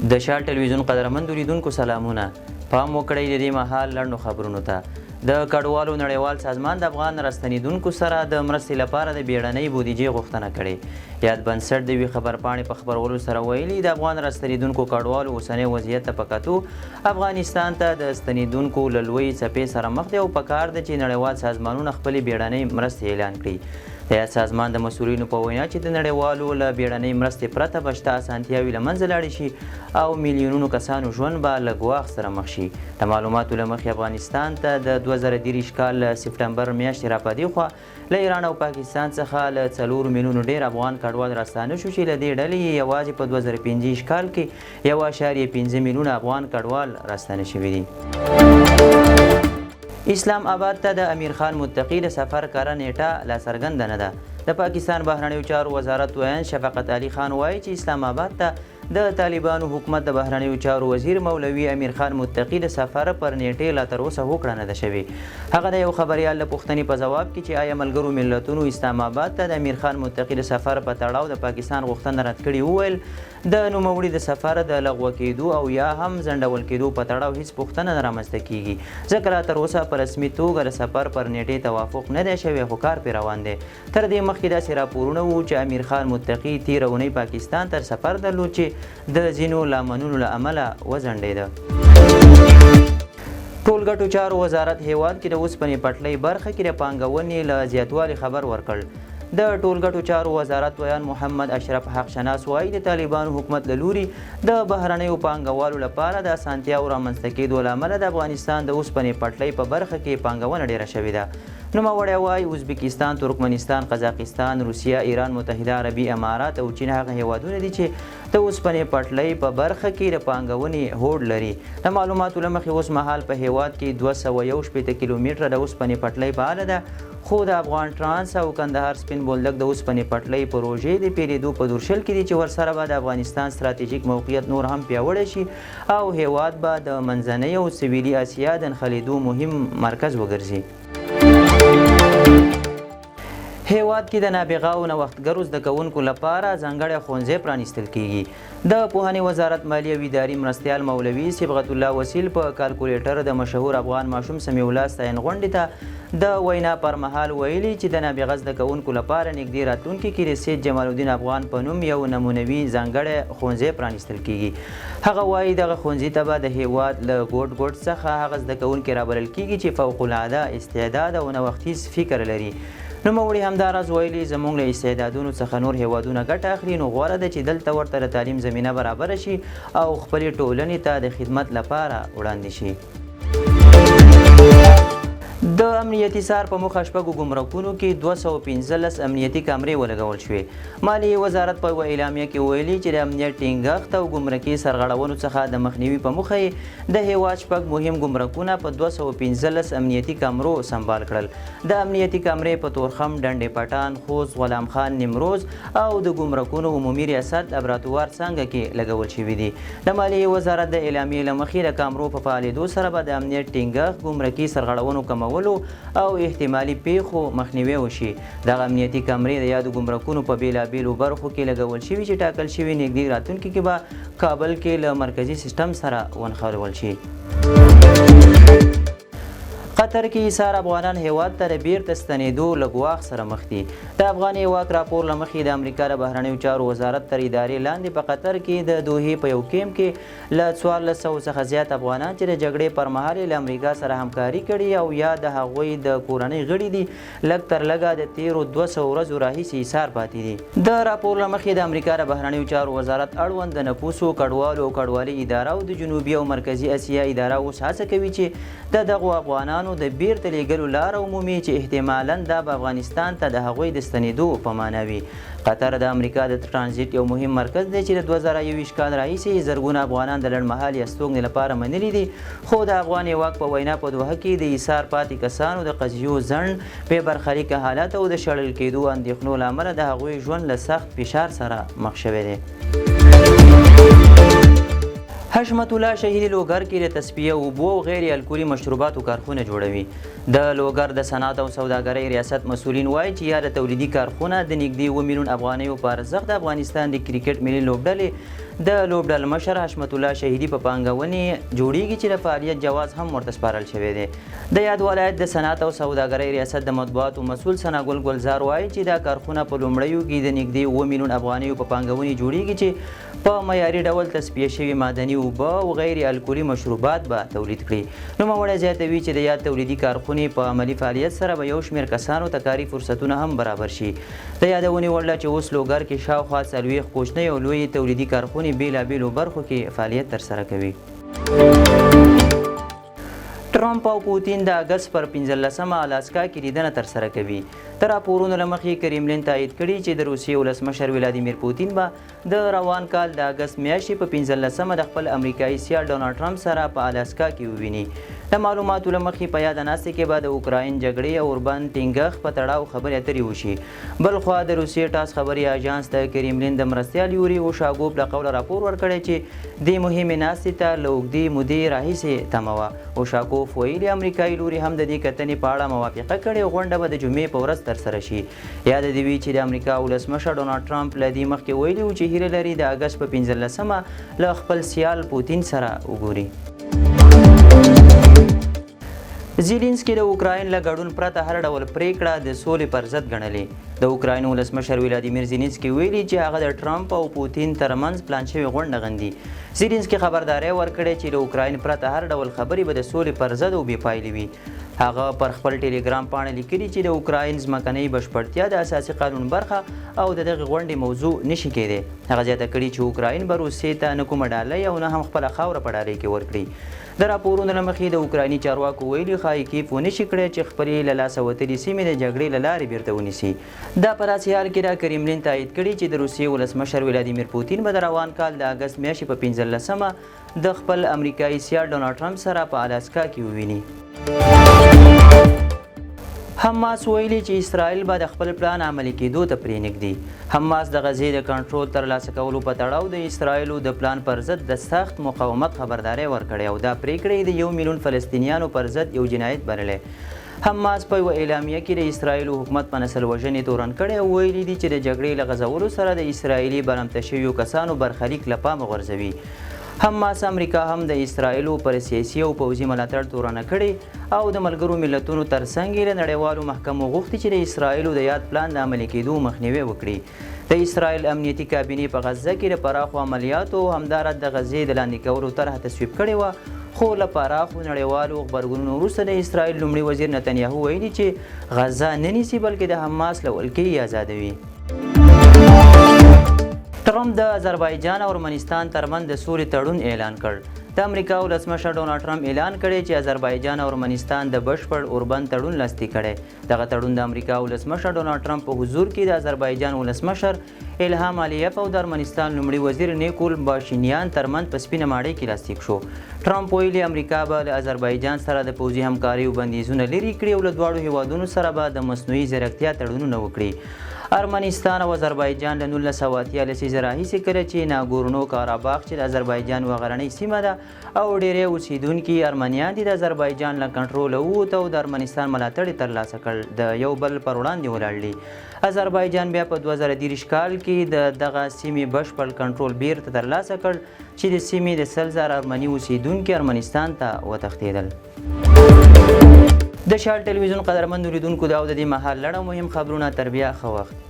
د شال ټلویزیون قدرمنو لیدونکو سلامونه. پام وکړئ د دې مهال لنډو خبرونو ته. د کډوالو نړیوال سازمان د افغان راستنیدونکو سره د مرستې لپاره د بیړنۍ بودیجې غوښتنه کړې. یاد بنسټ د یوې خبرپاڼې په خبرولو سره ویلي د افغان راستنیدونکو کډوالو اوسنی وضعیت ته په کتو افغانستان ته د ستنیدونکو له لویې څپې سره مخ دی او پکار ده چې نړیوال سازمانونه خپلې بیړنۍ مرستې اعلان کړي. د یاد سازمان د مسؤلینو په وینا چې د نړیوالو له بیړنۍ مرستې پرته به شته اسانتیاوې له منځه لاړې شي او میلیونونو کسانو ژوند به له ګواښ سره مخ شي. د معلوماتو له مخې افغانستان ته د 2023 کال سپټمبر میاشتې راپدې خوا له ایران او پاکستان څخه له 4 میلیونو ډېر افغان کډوال راستانه شو چې له دې ډلې یوازې په 2025 کال کې 1.5 میلیونه افغان کډوال راستانه شوي دي. اسلام آباد ته د امیر خان متقي د سفر کره نیټه لا څرګنده نه ده. د پاکستان بهرنیو چارو وزارت ویان شفقت علي خان وایي چې اسلام آباد ته د طالبانو حکومت د بهرنیو چارو وزیر مولوي امیر خان متقي د سفر پر نیټې لا تر اوسه هوکړه نه ده شوې. هغه د یو خبریال له پوښتنې په ځواب کې چې آیا ملګرو ملتونو اسلام آباد ته د امیر خان متقي د سفر په تړاو د پاکستان غوښتنه رد کړې وویل د نوموړي د سفر د لغوه کېدو او یا هم ځنډول کېدو په تړاو هیڅ پوښتنه نه رامنځته کیږي ځکه لا تر اوسه په رسمي توګه د سفر پر نیټې توافق نه دی شوی خو کار پرې روان دی. تر دې مخکې داسې راپورونه وو چې امیر خان متقي تېره اونۍ پاکستان تر سفر درلود چې د ځینو لاملونو له امله وځنډېده. ټولګټو چارو وزارت هیواد کې د اوسپنې پټلۍ برخه کې د پانګونې له زیاتوالي خبر ورکړ. د ټولګټو چارو وزارت ویان محمد اشرف حق شناس وایي د طالبانو حکومت له لوري د بهرنیو پانګوالو لپاره د اسانتیاو رامنځته کېدو له امله د افغانستان د اوسپنې پټلۍ په برخه کې پانګونه ډیره شوې ده. نوموړی وایي ازبکستان، ترکمنستان، قزاقستان، روسیه، ایران متحده عربي امارات او چین هغه هیوادونه دي چې د اوسپنې پټلۍ په برخه کې د پانګونې هوډ لري. د معلوماتو له مخې اوس مهال په هیواد کې 261 کیلومتره د اوسپنې پټلۍ فعاله ده خو د افغان ترانس او کندهار سپین بولدک د اوسپنې پټلۍ پروژې د پیلېدو په دورشل کې دي چې ورسره به د افغانستان ستراتیژیک موقعیت نور هم پیاوړی شي او هیواد به د منځنۍ او سویلي اسیا د نښلېدو مهم مرکز وګرځي. هیواد کې د نابغه او نوښتګرو زده کوونکو لپاره ځانګړی ښوونځی پرانیستل کیږي. د پوهنې وزارت مالي او اداري مرستیال مولوي صبغت الله وسیل په کالکولیټر د مشهور افغان ماشوم سمیع الله ستاین غونډې ته د وینا پر مهال ویلي چې د نابغه زده کوونکو لپاره نږدې راتلونکي کې د سید جمال الدین افغان په نوم یو نمونوي ځانګړی ښوونځی پرانیستل کیږي. هغه وایي دغه ښوونځي ته به د هیواد له ګوټ ګوټ څخه هغه زده کوونکي رابلل کیږي چې فوق العاده استعداد او نوښتیز فکر لري. نوموړي همداراز ویلي زموږ له استعدادونو څخه نور هیوادونه ګټه اخلي نو غوره ده چې دلته ورته د تعلیم زمینه برابره شي او خپلې ټولنې ته د خدمت لپاره وړاندې شي. د امنیتي سار په مخه شپږو ګمرکونو کې 215 امنیتي کامرې ولګول شوې. مالیې وزارت په یوه اعلامیه کې ویلي چې د امنیت ټینګښت او ګمرکي سرغړونو څخه د مخنیوي په موخه یې د هیواد شپږ مهم ګمرکونه په 215 امنیتي کامرو سمبال کړل. د امنیتي کامرې په تورخم، ډنډې پټان، خوست، غلام خان، نیمروز او د ګمرکونو عمومي ریاست لابراتوار څانګه کې لګول شوي دي. د مالیې وزارت د اعلامیې له مخې د کامرو په فعالېدو سره به د امنیت ټینګښت، ګمرکي سرغړونو کمولو او احتمالي پیښو مخنیوی وشي. دغه امنیتي کامرې د یادو ګمرکونو په بیلابیلو برخو کې لګول شوي چې ټاکل شوي نږدې راتلونکي کې به کابل کې له مرکزي سیسټم سره ونښلول شي. قطر کې ایثار افغانان هیواد ته د بیرته ستنېدو له ګواښ سره مخ دي. د افغاني واک راپور له مخې د امریکا د بهرنیو چارو وزارت تر ادارې لاندې په قطر کې د دوحې په یو کیمپ کې له 1400 څخه زیات افغانان چې د جګړې پر مهال له امریکا سره همکاري کړې او یا د هغوی د کورنۍ غړي دي لږ تر لږه د تیرو 200 ورځو راهیسې ایثار پاتې دي. د راپور له مخې د امریکا د بهرنیو چارو وزارت اړوند د نفوسو، کډوالو او کډوالۍ اداره او د جنوبي او مرکزي اسیا اداره اوس هڅه کوي چې د دغو افغانانو د بیرته لیږلو لاره ومومي چې احتمالاً دا به افغانستان ته د هغوی د ستنېدو په معنا وي. قطر د امریکا د ترانزیت یو مهم مرکز دی چې د 2021 کال راهیسې زرګونه افغانان د لنډمهالې استوګنې لپاره منلي دي خو د افغان واک په وینا په دوحه کې د ایثار پاتې کسانو د قضیو ځنډ، بې برخلیکه حالت او د شړل کېدو اندېښنو له امله د هغوی ژوند له سخت فشار سره مخ شوی دی. حشمت الله شهیدي لوګر کې د تصفیه اوبو او غیر الکولي مشروباتو کارخونه جوړوي. د لوګر د صنعت او سوداګرۍ ریاست مسؤلین وایي چې یا د تولیدي کارخونه د نږدې 1 میلیون افغانیو په ارزښت د افغانستان د کرکټ ملي لوبډلې د لوبډل مشر حشمت الله شهیدي په پانګونې جوړیږي چې د فعالیت جواز هم ورته سپارل شوی دی. د یاد ولایت د صنعت او سوداګرۍ ریاست د مطبوعاتو مسؤل ثناګل ګلزار وایي چې دا کارخونه په لومړیو کې د نږدې 7 میلیون افغانیو په پانګونې جوړیږي چې په معیاري ډول تصفیه شوي معدني اوبه او غیر الکولي مشروبات به تولید کړي. نوموړی زیاتوي چې د یاد تولیدي کارخونې په عملي فعالیت سره به یو شمېر کسانو ته کاري فرصتونه هم برابر شي. د یادونې وړ ده چې اوس لوګر کې شاوخوا 40 کوچنۍ او لویې تولیدي کارخونې بېلابېلو برخو کې فعالیت ترسره کوي. ټرمپ او پوتین د اګست پر 15مه الاسکا کې لیدنه ترسره کوي. د راپورونو له مخې کریملین تایید کړي چې د روسیې ولسمشر ولادیمیر پوتین به د روان کال د اګست میاشتې په 15مه د خپل امریکایي سیال ډونالډ ټرمپ سره په الاسکا کې وویني. د معلوماتو له مخې په یاده ناستې کې به د اوکراین جګړې او اوربند ټینګښت په تړاو خبرې اترې وشي. بل خوا د روسیې ټاس خبري اژانس د کریملین د مرستیال یوري اوشاګوف له قوله راپور ورکړی چې دې مهمې ناستې ته له اوږدې مودې راهیسې تمه وه. اوشاګوف ویلي امریکایي لوري هم د دې کتنې په اړه موافقه کړې. غونډه به د جمعې په ورځ ترسره شي. یاد دې وي چې د امریکا ولسمشر ډونالډ ټرمپ له دې مخکې ویلي و چې هیله لري د اګست په 15مه له خپل سیال پوتین سره وګوري. زیلینسکي د اوکراین له ګډون پرته هر ډول پریکړه د سولې پر ضد ګڼلې. د اوکراین ولسمشر ولادیمیر زیلینسکي ویلي چې هغه د ټرمپ او پوتین ترمنځ پلان شوې غونډه غندي. زیلینسکي خبرداری ورکړې چې د اوکراین پرته هر ډول خبرې به د سولې پر ضد او بې پایلې وي. هغه پر خپل ټیلیګرام پاڼه لیکلي چې د اوکراین ځمکنۍ بشپړتیا د اساسي قانون برخه او د دغې غونډې موضوع نشي کېدی. هغه زیاته کړي چې اوکراین به روسیې ته نه کومه ډالۍ او نه هم خپله خاوره په ډالۍ کې ورکړي. د راپورونو له مخې د اوکرایني چارواکو ویلي ښایي کیف ونشي کړی چې خپلې له لاسه وتلې سیمې د جګړې له لارې بیرته ونیسي. دا په داسې حال کې د کریملین تایید کړي چې د روسیې ولسمشر ولادیمیر پوتین به د روان کال د اګست میاشتې په 15مه د خپل امریکایي سیال ډونالډ ټرمپ سره په الاسکا کې وویني. حماس ویلي چې اسرائیل به د خپل پلان عملي کېدو ته پرېنږدي. حماس د غزې د کنټرول ترلاسه کولو په تړاو د اسرائیلو د پلان پر ضد د سخت مقاومت خبرداری ورکړې او دا پریکړه د 1 میلیون فلسطینیانو پر ضد یو جنایت بللی. حماس په یوه اعلامیه کې د اسرائیلو حکومت په نسل وژنې تورن کړی او ویلي دي چې د جګړې له غځولو سره د اسرائیلي برمته شویو کسانو برخلیک له پامه غورځوي. حماس امریکا هم د اسرائیلو پر سیاسي او پوځي ملاتړ تورنه کړې او د ملګرو ملتونو ترڅنګ یې له نړیوالو محکمو غوښتي چې د اسرائیلو د یاد پلان د عملي کېدو مخنیوی وکړي. د اسرائیل امنیتي کابینې په غزه کې د پراخو عملیاتو او همدارد د غزې د لاندې کولو طرحه تصویب کړې وه، خو له پراخو نړیوالو غبرګونونو وروسته د اسرائیل لومړي وزیر نتنیاهو ویلي چې غزه نه نیسي بلکې د حماس له ولکې یې آزادوي. ټرمپ د آذربایجان او ارمنستان ترمنځ د سولې تړون اعلان کړ. د امریکا ولسمشر ډونالډ ټرمپ اعلان کړی چې آذربایجان او ارمنستان د بشپړ اوربند تړون لاسلیک کړی. دغه تړون د امریکا ولسمشر ډونالډ ټرمپ په حضور کې د آذربایجان ولسمشر الهام الیف او د ارمنستان لومړي وزیر نیکول باشینیان ترمنځ په سپینه ماڼۍ کې لاسلیک شو. ټرمپ ویلي امریکا به له آذربایجان سره د پوځي همکاریو بندیزونه لرې کړي او له دواړو هیوادونو سره به د مصنوعي ځیرکتیا تړونونه وکړي. ارمنستان او آذربایجان له 1943 راهیسې کله چې ناګورنو کاراباخ چې د آذربایجان یوه غرنۍ سیمه ده او ډیری اوسیدونکي ارمنیان دي د آذربایجان له کنټروله ووته او د ارمنستان ملاتړ یې ترلاسه کړ، د یو بل پر وړاندې ولاړ دي. آذربایجان بیا په 2023 کال کې د دغه سیمې بشپړ کنټرول بیرته ترلاسه کړ چې د سیمې د 100,000 ارمني اوسیدونکي ارمنستان ته وتښتېدل. د شال ټلویزیون قدرمن اوریدونکو دا د دې مهال لړ مهم خبرونه تر بیا ښه وخت.